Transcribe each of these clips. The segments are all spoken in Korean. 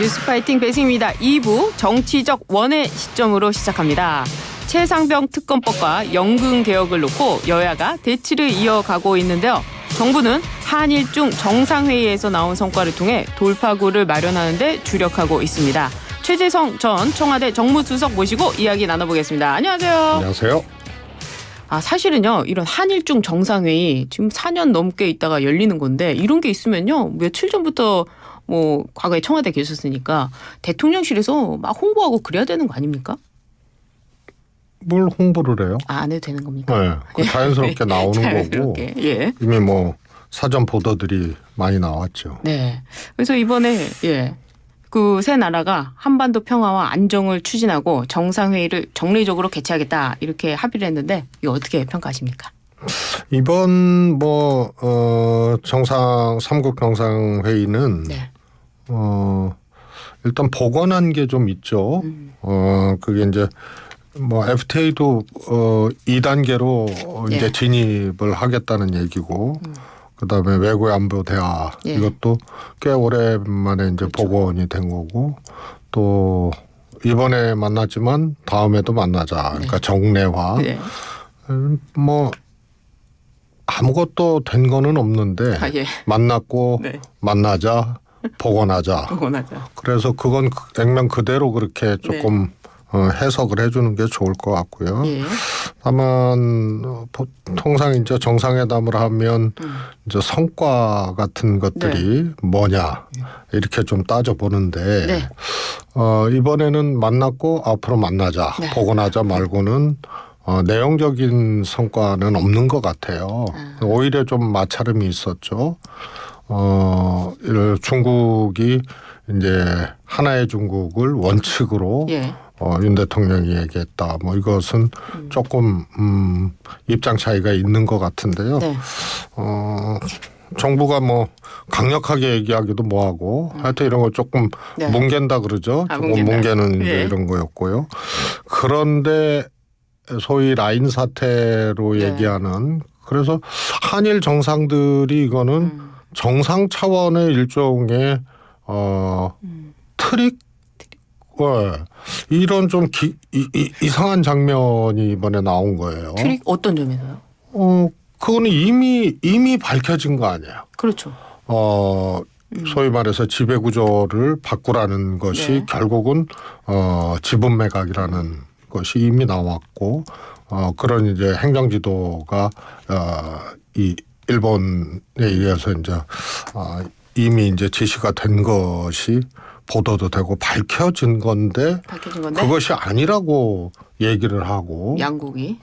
뉴스파이팅 배승입니다. 2부 정치적 원의 시점으로 시작합니다. 최상병 특검법과 연금 개혁을 놓고 여야가 대치를 이어가고 있는데요. 정부는 한일중 정상회의에서 나온 성과를 통해 돌파구를 마련하는 데 주력하고 있습니다. 최재성 전 청와대 정무수석 모시고 이야기 나눠보겠습니다. 안녕하세요. 안녕하세요. 사실은요, 이런 한일중 정상회의 지금 4년 넘게 있다가 열리는 건데 이런 게 있으면요, 며칠 전부터 과거에 청와대 계셨으니까 대통령실에서 막 홍보하고 그래야 되는 거 아닙니까? 뭘 홍보를 해요? 안 해도 되는 겁니까? 네, 자연스럽게 나오는 자연스럽게, 거고 예. 이미 사전 보도들이 많이 나왔죠. 네. 그래서 이번에 그 세 나라가 한반도 평화와 안정을 추진하고 정상회의를 정례적으로 개최하겠다 이렇게 합의를 했는데 이거 어떻게 평가하십니까? 이번 삼국 정상회의는 네. 일단 복원한 게 좀 있죠. 그게 이제 FTA도 2단계로 이제 진입을 하겠다는 얘기고. 그다음에 외교 안보 대화 이것도 꽤 오랜만에 이제 그렇죠. 복원이 된 거고 또 이번에 만났지만 다음에도 만나자. 그러니까 정례화. 네. 아무것도 된 거는 없는데 만났고 만나자 복원하자. 그래서 그건 액면 그대로 그렇게 조금 해석을 해주는 게 좋을 것 같고요. 다만 통상 이제 정상회담을 하면 이제 성과 같은 것들이 뭐냐 이렇게 좀 따져 보는데 이번에는 만났고 앞으로 만나자 복원하자 말고는 내용적인 성과는 없는 것 같아요. 오히려 좀 마찰음이 있었죠. 중국이 이제 하나의 중국을 원칙으로 윤 대통령이 얘기했다. 이것은 조금 입장 차이가 있는 것 같은데요. 정부가 강력하게 얘기하기도 뭐하고 하여튼 이런 거 조금 뭉갠다 그러죠. 조금 뭉개는 이런 거였고요. 그런데 소위 라인 사태로 얘기하는 그래서 한일 정상들이 이거는 정상 차원의 일종의 트릭 이런 좀 이상한 장면이 이번에 나온 거예요. 트릭 어떤 점에서요? 그거는 이미 밝혀진 거 아니에요. 그렇죠. 소위 말해서 지배 구조를 바꾸라는 것이 결국은 지분 매각이라는 것이 이미 나왔고 그런 이제 행정 지도가 이 일본에 의해서 이제 이미 이제 지시가 된 것이 보도도 되고 밝혀진 건데 그것이 아니라고 얘기를 하고 양국이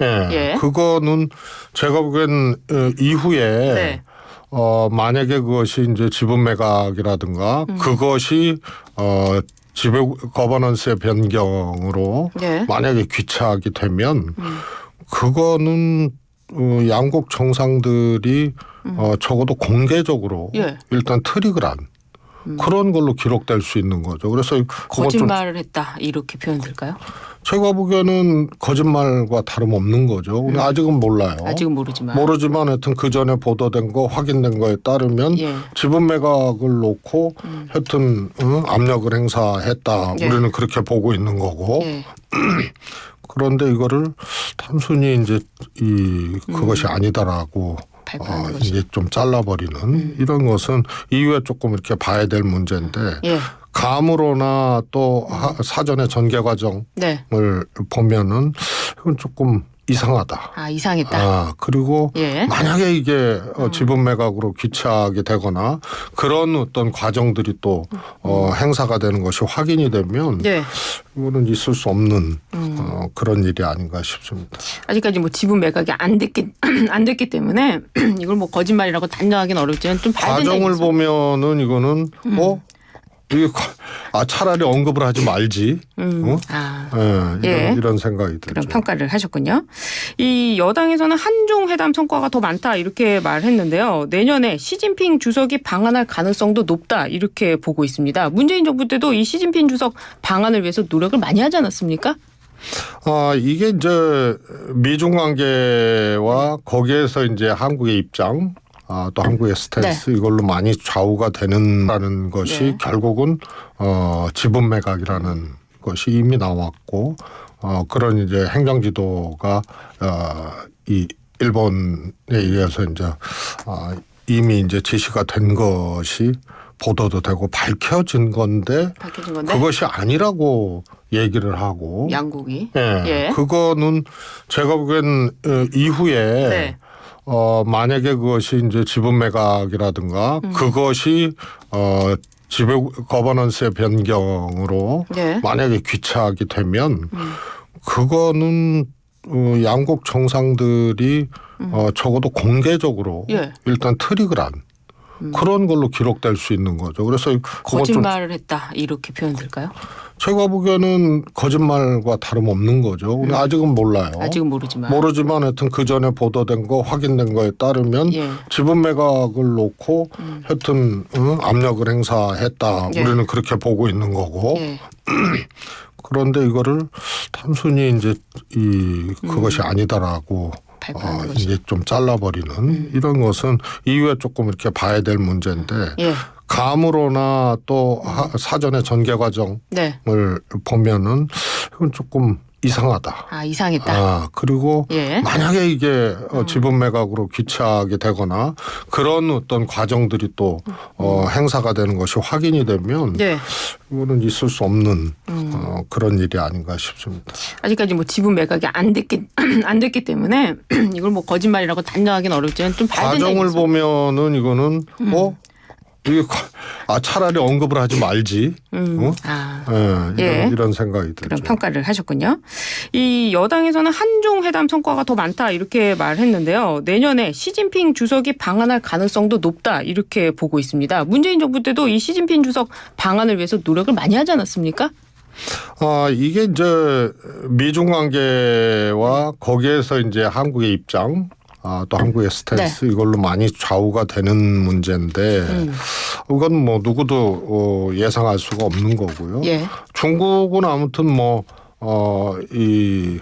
그거는 제가 보기엔 이후에 만약에 그것이 이제 지분 매각이라든가 그것이 지배 거버넌스의 변경으로 만약에 귀착이 되면 그거는 양국 정상들이 적어도 공개적으로 일단 트릭을 한 그런 걸로 기록될 수 있는 거죠. 그래서 거짓말을 했다 이렇게 표현될까요? 제가 보기에는 거짓말과 다름없는 거죠. 근데 아직은 몰라요. 아직은 모르지만 하여튼 그 전에 보도된 거 확인된 거에 따르면 지분 매각을 놓고 하여튼 압력을 행사했다. 우리는 그렇게 보고 있는 거고. 그런데 이거를 단순히 이제 그것이 아니다라고 이제 좀 잘라버리는 이런 것은 이후에 조금 이렇게 봐야 될 문제인데 감으로나 또 사전의 전개 과정을 보면은 이건 조금 이상하다. 이상했다. 그리고 만약에 이게 지분 매각으로 귀착이 되거나 그런 어떤 과정들이 또 행사가 되는 것이 확인이 되면 이거는 있을 수 없는 그런 일이 아닌가 싶습니다. 아직까지 지분 매각이 안 됐기 때문에 이걸 거짓말이라고 단정하기는 어렵지만 좀 봐야 된다. 과정을 보면은 이거는 차라리 언급을 하지 말지. 이런 생각이 들죠. 그런 평가를 하셨군요. 이 여당에서는 한중 회담 성과가 더 많다 이렇게 말했는데요. 내년에 시진핑 주석이 방한할 가능성도 높다 이렇게 보고 있습니다. 문재인 정부 때도 이 시진핑 주석 방한을 위해서 노력을 많이 하지 않았습니까? 이게 이제 미중 관계와 거기에서 이제 한국의 입장 또 한국의 스탠스 이걸로 많이 좌우가 되는다는 것이 결국은 지분 매각이라는 것이 이미 나왔고 그런 이제 행정지도가 이 일본에 의해서 이제 이미 이제 제시가 된 것이 보도도 되고 밝혀진 건데 그것이 아니라고 얘기를 하고 양국이 그거는 제가 보기엔 이후에 만약에 그것이 이제 지분 매각이라든가 그것이 지배 거버넌스의 변경으로 만약에 귀착이 되면 그거는 양국 정상들이 적어도 공개적으로 일단 트릭을 한 그런 걸로 기록될 수 있는 거죠. 그래서 거짓말을 했다 이렇게 표현될까요? 제가 보기에는 거짓말과 다름없는 거죠. 근데 아직은 몰라요. 아직은 모르지만 하여튼 그 전에 보도된 거 확인된 거에 따르면 지분 매각을 놓고 하여튼 압력을 행사했다. 우리는 그렇게 보고 있는 거고. 그런데 이거를 단순히 이제 그것이 아니다라고 이제 좀 잘라버리는 이런 것은 이후에 조금 이렇게 봐야 될 문제인데 감으로나 또 사전에 전개 과정을 보면은 이건 조금 이상하다. 이상했다. 그리고 만약에 이게 지분 매각으로 귀착이 되거나 그런 어떤 과정들이 또 행사가 되는 것이 확인이 되면 이거는 있을 수 없는 그런 일이 아닌가 싶습니다. 아직까지 뭐 지분 매각이 안 됐기 때문에 이걸 뭐 거짓말이라고 단정하기는 어렵지만 좀 봐야 된다. 과정을 보면은 이거는 이게 차라리 언급을 하지 말지. 이런 생각이 들죠. 그런 평가를 하셨군요. 이 여당에서는 한중 회담 성과가 더 많다 이렇게 말했는데요. 내년에 시진핑 주석이 방한할 가능성도 높다 이렇게 보고 있습니다. 문재인 정부 때도 이 시진핑 주석 방한을 위해서 노력을 많이 하지 않았습니까? 이게 이제 미중 관계와 거기에서 이제 한국의 입장 또 한국의 스탠스 이걸로 많이 좌우가 되는 문제인데 이건 뭐 누구도 예상할 수가 없는 거고요. 중국은 아무튼 이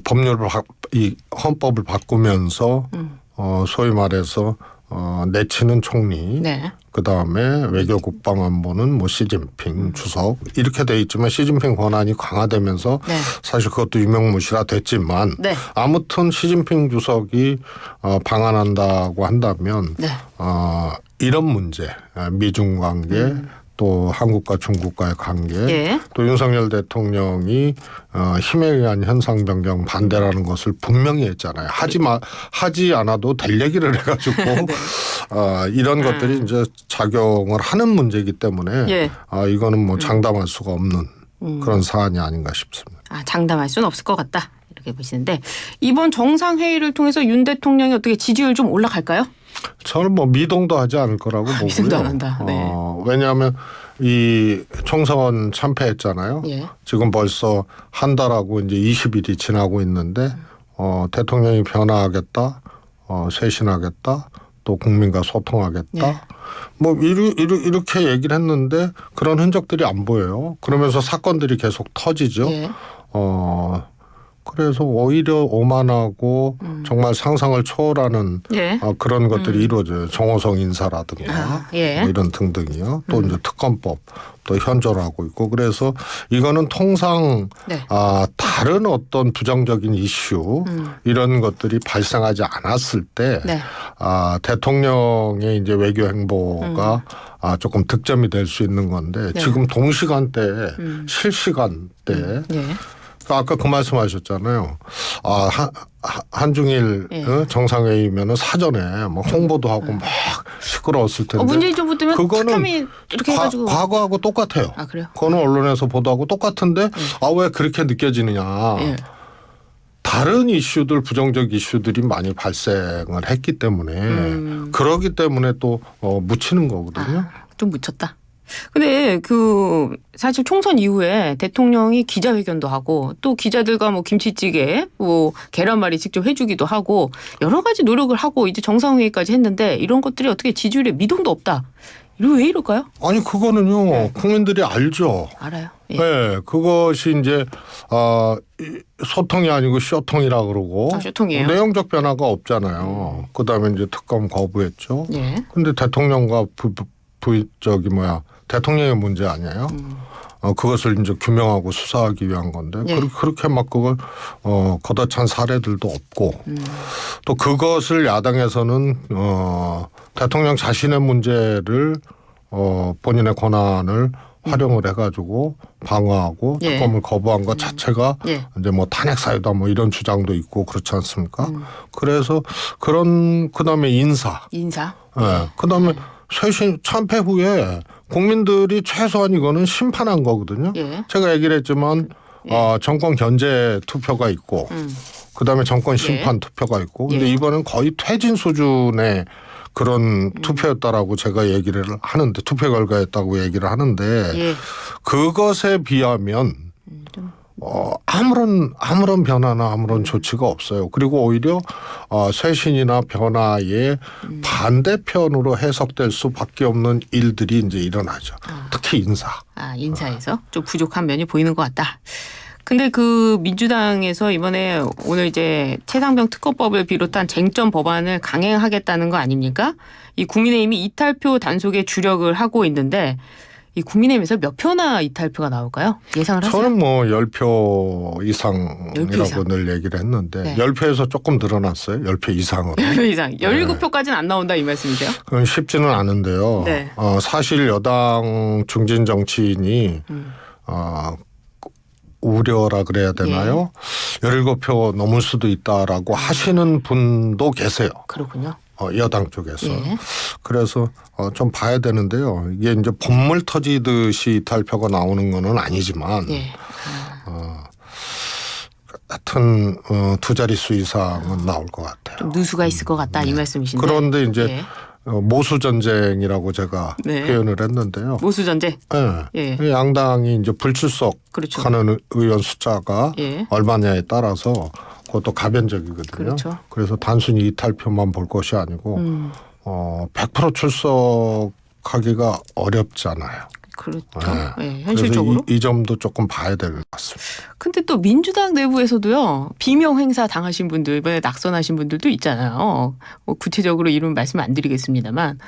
법률을 이 헌법을 바꾸면서 소위 말해서 내치는 총리 그다음에 외교국방안보는 뭐 시진핑 주석 이렇게 돼 있지만 시진핑 권한이 강화되면서 사실 그것도 유명무실화 됐지만 아무튼 시진핑 주석이 방한한다고 한다면 이런 문제 미중 관계 또 한국과 중국과의 관계 또 윤석열 대통령이 힘에 의한 현상 변경 반대라는 것을 분명히 했잖아요. 하지 않아도 될 얘기를 해가지고 이런 것들이 이제 작용을 하는 문제이기 때문에 이거는 뭐 장담할 수가 없는 그런 사안이 아닌가 싶습니다. 장담할 수는 없을 것 같다 이렇게 보시는데 이번 정상회의를 통해서 윤 대통령이 어떻게 지지율 좀 올라갈까요? 저는 뭐 미동도 하지 않을 거라고 보고요. 미동도 안 한다. 왜냐하면 이 총선 참패했잖아요. 지금 벌써 한 달하고 이제 20일이 지나고 있는데 대통령이 변화하겠다, 쇄신하겠다, 또 국민과 소통하겠다. 뭐 이렇게 얘기를 했는데 그런 흔적들이 안 보여요. 그러면서 사건들이 계속 터지죠. 그래서 오히려 오만하고 정말 상상을 초월하는 그런 것들이 이루어져요. 정호성 인사라든가 뭐 이런 등등이요. 또 이제 특검법 또 현존하고 있고 그래서 이거는 통상 다른 어떤 부정적인 이슈 이런 것들이 발생하지 않았을 때 대통령의 이제 외교 행보가 조금 득점이 될 수 있는 건데 지금 동시간대에 실시간대 아까 그 말씀하셨잖아요. 한중일 정상회의면은 사전에 뭐 홍보도 하고 막 시끄러웠을 텐데. 문재인 정부 때문에 그거는 이렇게 해가지고 과거하고 똑같아요. 그래요? 그거는 언론에서 보도하고 똑같은데 왜 그렇게 느껴지느냐. 다른 이슈들 부정적 이슈들이 많이 발생을 했기 때문에 그러기 때문에 또 묻히는 거거든요. 좀 묻혔다. 근데 사실 총선 이후에 대통령이 기자회견도 하고 또 기자들과 뭐 김치찌개, 뭐 계란말이 직접 해주기도 하고 여러 가지 노력을 하고 이제 정상회의까지 했는데 이런 것들이 어떻게 지지율에 미동도 없다. 왜 이럴까요? 아니 그거는요 국민들이 알죠. 알아요. 예. 네, 그것이 이제 소통이 아니고 쇼통이라 그러고 쇼통이에요. 내용적 변화가 없잖아요. 그다음에 이제 특검 거부했죠. 예. 근데 대통령과 대통령의 문제 아니에요. 그것을 이제 규명하고 수사하기 위한 건데 예. 그렇게 막 그걸 걷어찬 사례들도 없고 또 그것을 야당에서는 대통령 자신의 문제를 본인의 권한을 활용을 해가지고 방어하고 예. 특검을 거부한 것 자체가 예. 이제 뭐 탄핵 사유다 뭐 이런 주장도 있고 그렇지 않습니까? 그래서 그다음에 인사. 예. 그다음에 쇄신 참패 후에 국민들이 최소한 이거는 심판한 거거든요. 예. 제가 얘기를 했지만 정권 견제 투표가 있고 그다음에 정권 심판 투표가 있고 근데 이번엔 거의 퇴진 수준의 그런 투표였다라고 제가 얘기를 하는데 투표 결과였다고 얘기를 하는데 그것에 비하면 아무런 변화나 아무런 조치가 없어요. 그리고 오히려 쇄신이나 변화의 반대편으로 해석될 수밖에 없는 일들이 이제 일어나죠. 특히 인사. 인사에서 좀 부족한 면이 보이는 것 같다. 근데 그 민주당에서 이번에 오늘 이제 최상병 특검법을 비롯한 쟁점 법안을 강행하겠다는 거 아닙니까? 이 국민의힘이 이탈표 단속에 주력을 하고 있는데 이 국민의힘에서 몇 표나 이탈표가 나올까요? 예상을 하세요? 저는 뭐 10표 이상이라고 늘 얘기를 했는데 10표에서 조금 늘어났어요. 10표 이상으로. 10표 이상. 17표까지는 안 나온다 이 말씀이세요? 그건 쉽지는 않은데요. 네. 사실 여당 중진 정치인이 우려라 그래야 되나요? 17표 넘을 수도 있다라고 하시는 분도 계세요. 그렇군요. 여당 쪽에서. 그래서 좀 봐야 되는데요. 이게 이제 본물 터지듯이 이탈표가 나오는 거는 아니지만 하여튼 두 자릿수 이상은 나올 것 같아요. 좀 누수가 있을 것 같다 이 말씀이신데. 그런데 이제 모수 전쟁이라고 제가 표현을 했는데요. 모수 전쟁. 네. 양당이 이제 불출석하는 그렇죠. 의원 숫자가 얼마냐에 따라서 그것도 가변적이거든요. 그렇죠. 그래서 단순히 이탈표만 볼 것이 아니고 100% 출석하기가 어렵잖아요. 그렇죠. 현실적으로. 이 점도 조금 봐야 될 것 같습니다. 근데 또 민주당 내부에서도요. 비명 행사 당하신 분들, 이번에 낙선하신 분들도 있잖아요. 뭐 구체적으로 이름 말씀 안 드리겠습니다만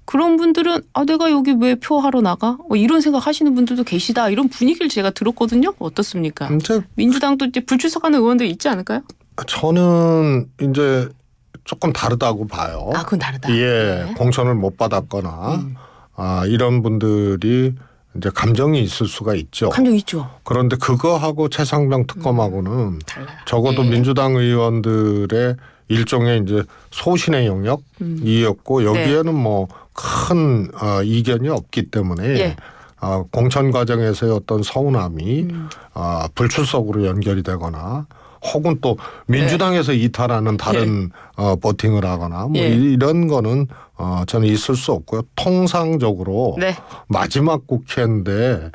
그런 분들은 내가 여기 왜 표하러 나가? 이런 생각하시는 분들도 계시다. 이런 분위기를 제가 들었거든요. 어떻습니까? 민주당도 이제 불출석하는 의원들 있지 않을까요? 저는 이제 조금 다르다고 봐요. 그건 다르다. 공천을 못 받았거나 이런 분들이 이제 감정이 있을 수가 있죠. 감정 있죠. 그런데 그거하고 최상병 특검하고는 달라요. 적어도 민주당 의원들의 일종의 이제 소신의 영역이었고 여기에는 뭐 큰 이견이 없기 때문에 공천 과정에서의 어떤 서운함이 불출석으로 연결이 되거나 혹은 또 민주당에서 이탈하는 다른 버팅을 하거나 뭐 이런 거는 저는 있을 수 없고요. 통상적으로 마지막 국회인데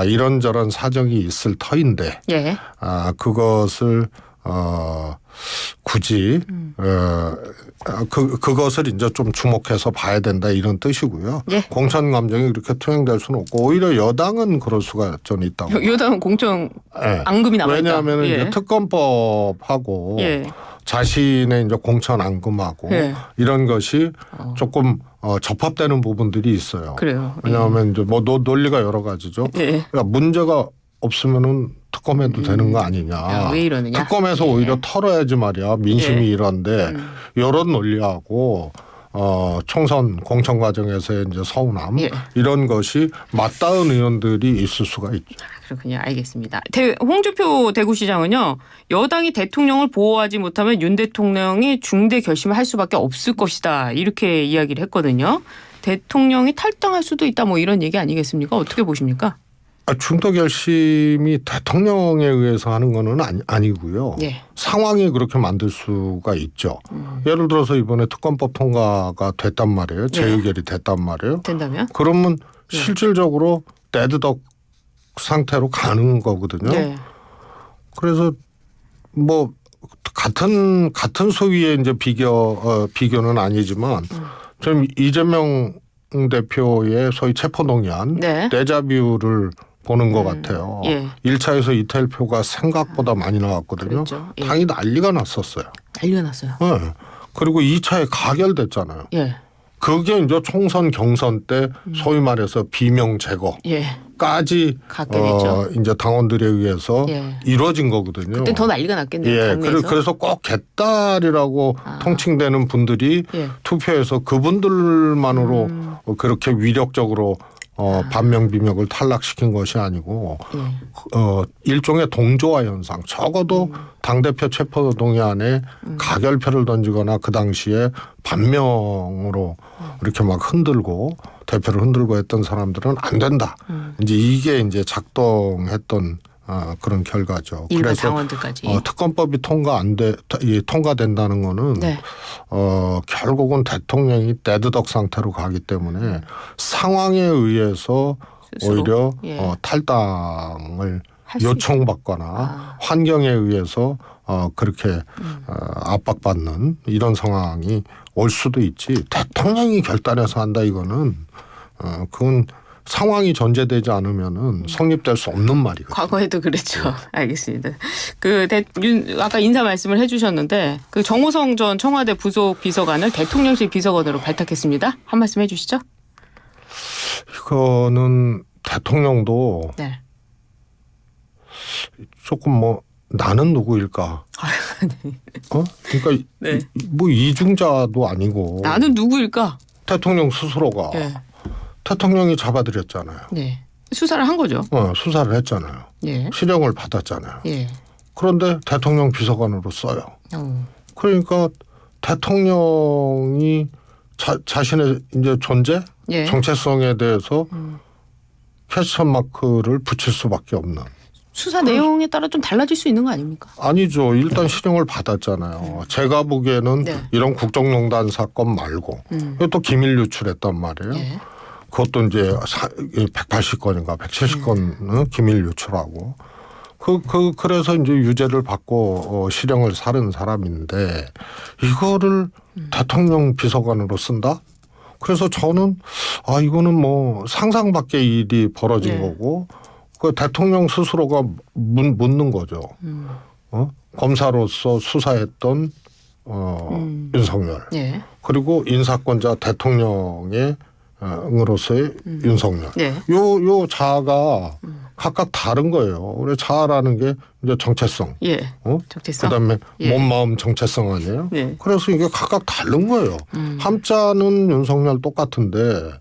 이런저런 사정이 있을 터인데 그것을 굳이 그것을 이제 좀 주목해서 봐야 된다 이런 뜻이고요. 공천 감정이 그렇게 투영될 수는 없고 오히려 여당은 그럴 수가 좀 있다고. 여당은 공천 앙금이 남아있다. 왜냐하면 이제 특검법하고 자신의 이제 공천 앙금하고 이런 것이 조금 접합되는 부분들이 있어요. 그래요. 왜냐하면 이제 뭐 논리가 여러 가지죠. 그러니까 문제가 없으면은 특검해도 되는 거 아니냐. 왜 이러느냐. 특검에서 오히려 털어야지 말이야. 민심이 이런데 이런 논리하고 총선 공천 과정에서의 이제 서운함 이런 것이 맞닿은 의원들이 있을 수가 있죠. 그렇군요. 알겠습니다. 홍준표 대구시장은요. 여당이 대통령을 보호하지 못하면 윤 대통령이 중대 결심을 할 수밖에 없을 것이다. 이렇게 이야기를 했거든요. 대통령이 탈당할 수도 있다. 뭐 이런 얘기 아니겠습니까? 어떻게 보십니까? 중도 결심이 대통령에 의해서 하는 거는 아니고요. 상황이 그렇게 만들 수가 있죠. 예를 들어서 이번에 특검법 통과가 됐단 말이에요. 재의결이 됐단 말이에요. 된다면? 그러면 실질적으로 데드덕 상태로 가는 거거든요. 그래서 뭐 같은 소위의 이제 비교는 아니지만 좀 이재명 대표의 소위 체포동의안 데자뷰를 보는 것 같아요. 예. 1차에서 이태일표가 생각보다 많이 나왔거든요. 그렇죠. 예. 당이 난리가 났었어요. 난리가 났어요. 네. 그리고 2차에 가결됐잖아요. 예. 그게 이제 총선 경선 때 소위 말해서 비명 제거까지 이제 당원들에 의해서 이루어진 거거든요. 그때 더 난리가 났겠네요. 예. 당내에서. 그래서 꼭 개딸이라고 통칭되는 분들이 투표해서 그분들만으로 그렇게 위력적으로 반명 비명을 탈락시킨 것이 아니고 일종의 동조화 현상. 적어도 당대표 체포동의안에 가결표를 던지거나 그 당시에 반명으로 이렇게 막 흔들고 대표를 흔들고 했던 사람들은 안 된다. 이제 이게 이제 작동했던 그런 결과죠. 일반 그래서 당원들까지. 특검법이 통과된다는 거는 결국은 대통령이 데드덕 상태로 가기 때문에 상황에 의해서 스스로? 오히려 탈당을 요청받거나 환경에 의해서 그렇게 압박받는 이런 상황이 올 수도 있지. 대통령이 결단해서 한다 이거는 그건 상황이 전제되지 않으면은 성립될 수 없는 말이거든요. 과거에도 그랬죠. 알겠습니다. 아까 인사 말씀을 해주셨는데 그 정호성 전 청와대 부속 비서관을 대통령실 비서관으로 발탁했습니다. 한 말씀 해주시죠. 이거는 대통령도 조금 뭐 나는 누구일까? 그러니까 뭐 이중자도 아니고 나는 누구일까? 대통령 스스로가 대통령이 잡아들였잖아요. 수사를 한 거죠. 수사를 했잖아요. 실형을 받았잖아요. 그런데 대통령 비서관으로 써요. 그러니까 대통령이 자신의 이제 존재, 정체성에 대해서 퀘스천 마크를 붙일 수밖에 없는. 수사 내용에 따라 좀 달라질 수 있는 거 아닙니까? 아니죠. 일단 실형을 받았잖아요. 제가 보기에는 이런 국정농단 사건 말고 또 기밀 유출했단 말이에요. 그것도 이제 180건인가 170건은 기밀 유출하고 그래서 이제 유죄를 받고 실형을 살은 사람인데 이거를 대통령 비서관으로 쓴다? 그래서 저는 이거는 뭐 상상 밖의 일이 벌어진 거고 그 대통령 스스로가 묻는 거죠. 검사로서 수사했던 윤석열 그리고 인사권자 대통령의 으로서의 윤석열. 요 자아가 각각 다른 거예요. 그래 자아라는 게 이제 정체성. 정체성. 그다음에 몸 마음 정체성 아니에요. 그래서 이게 각각 다른 거예요. 함자는 윤석열 똑같은데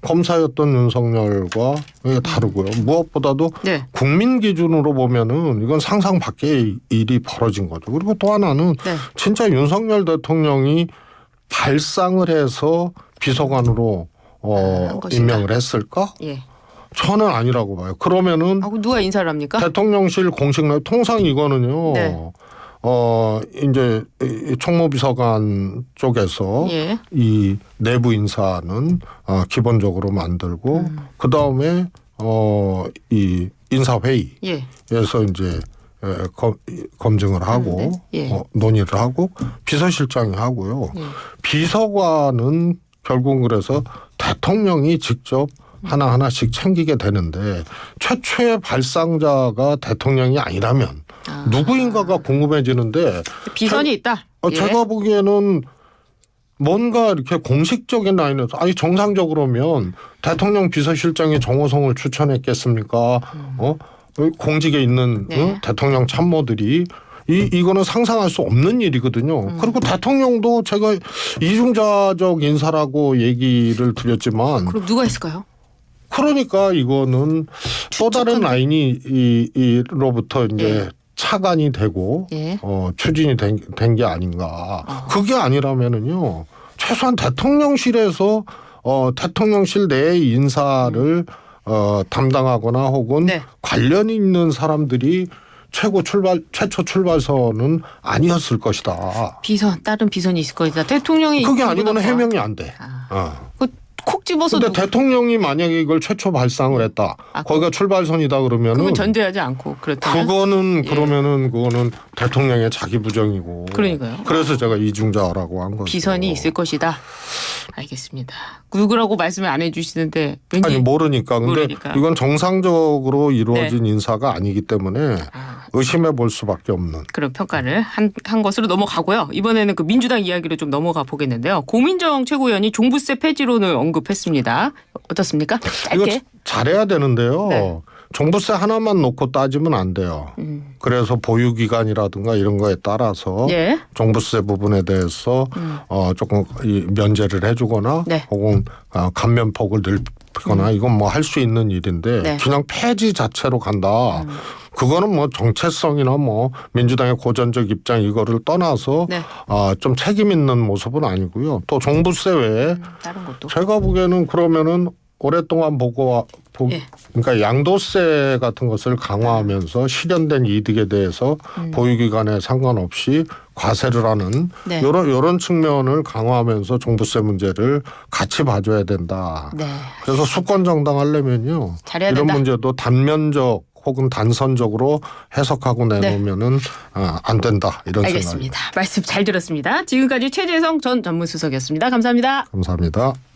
검사였던 윤석열과 이게 다르고요. 무엇보다도 국민 기준으로 보면은 이건 상상 밖의 일이 벌어진 거죠. 그리고 또 하나는 진짜 윤석열 대통령이 발상을 해서 비서관으로 임명을 했을까? 저는 아니라고 봐요. 그러면은 누가 인사를 합니까? 대통령실 공식 통상 이거는요. 이제 총무비서관 쪽에서 이 내부 인사는 기본적으로 만들고 그 다음에 이 인사회의에서 이제 검증을 하고 논의를 하고 비서실장이 하고요. 비서관은 결국은 그래서 대통령이 직접 하나하나씩 챙기게 되는데 최초의 발상자가 대통령이 아니라면 누구인가가 궁금해지는데 비선이 있다. 제가 보기에는 뭔가 이렇게 공식적인 라인에서 정상적으로면 대통령 비서실장이 정호성을 추천했겠습니까? 공직에 있는 대통령 참모들이 이거는 상상할 수 없는 일이거든요. 그리고 대통령도 제가 이중자적 인사라고 얘기를 드렸지만 그럼 누가 했을까요? 그러니까 이거는 또 다른 라인이로부터 이제 차관이 되고 추진이 된 게 아닌가. 그게 아니라면은요. 최소한 대통령실에서 대통령실 내의 인사를 담당하거나 혹은 관련 있는 사람들이 최초 출발선은 아니었을 것이다. 다른 비선이 있을 것이다. 대통령이 그게 아니면 해명이 안 돼. 콕 집어서. 근데 대통령이 만약에 이걸 최초 발상을 했다. 거기가 출발선이다 그러면은. 그건 전제하지 않고 그렇다면. 그거는 그러면은 그거는 대통령의 자기 부정이고. 그러니까요. 그래서 제가 이중자라고 한 거죠. 비선이 있을 것이다. 알겠습니다. 누구라고 말씀을 안 해주시는데 왠지 아니 모르니까. 근데 모르니까. 이건 정상적으로 이루어진 인사가 아니기 때문에 의심해 볼 수밖에 없는. 그런 평가를 한 것으로 넘어가고요. 이번에는 그 민주당 이야기로 좀 넘어가 보겠는데요. 고민정 최고위원이 종부세 폐지론을 언급했습니다. 어떻습니까? 이거 짧게. 잘해야 되는데요. 네. 종부세 하나만 놓고 따지면 안 돼요. 그래서 보유기간이라든가 이런 거에 따라서 예. 종부세 부분에 대해서 조금 면제를 해주거나 네. 혹은 감면폭을 넓히거나 이건 뭐 할 수 있는 일인데 네. 그냥 폐지 자체로 간다. 그거는 뭐 정체성이나 뭐 민주당의 고전적 입장 이거를 떠나서 네. 좀 책임 있는 모습은 아니고요. 또 종부세 외에 다른 것도. 제가 보기에는 그러면은 오랫동안 예. 그러니까 양도세 같은 것을 강화하면서 실현된 이득에 대해서 보유기간에 상관없이 과세를 하는 네. 이런 측면을 강화하면서 종부세 문제를 같이 봐줘야 된다. 네. 그래서 수권 정당 하려면요. 잘해야 이런 된다. 문제도 단면적 혹은 단선적으로 해석하고 내놓으면은 안 된다. 이런 생각입니다. 알겠습니다. 말씀 잘 들었습니다. 지금까지 최재성 전 전무수석이었습니다. 감사합니다. 감사합니다.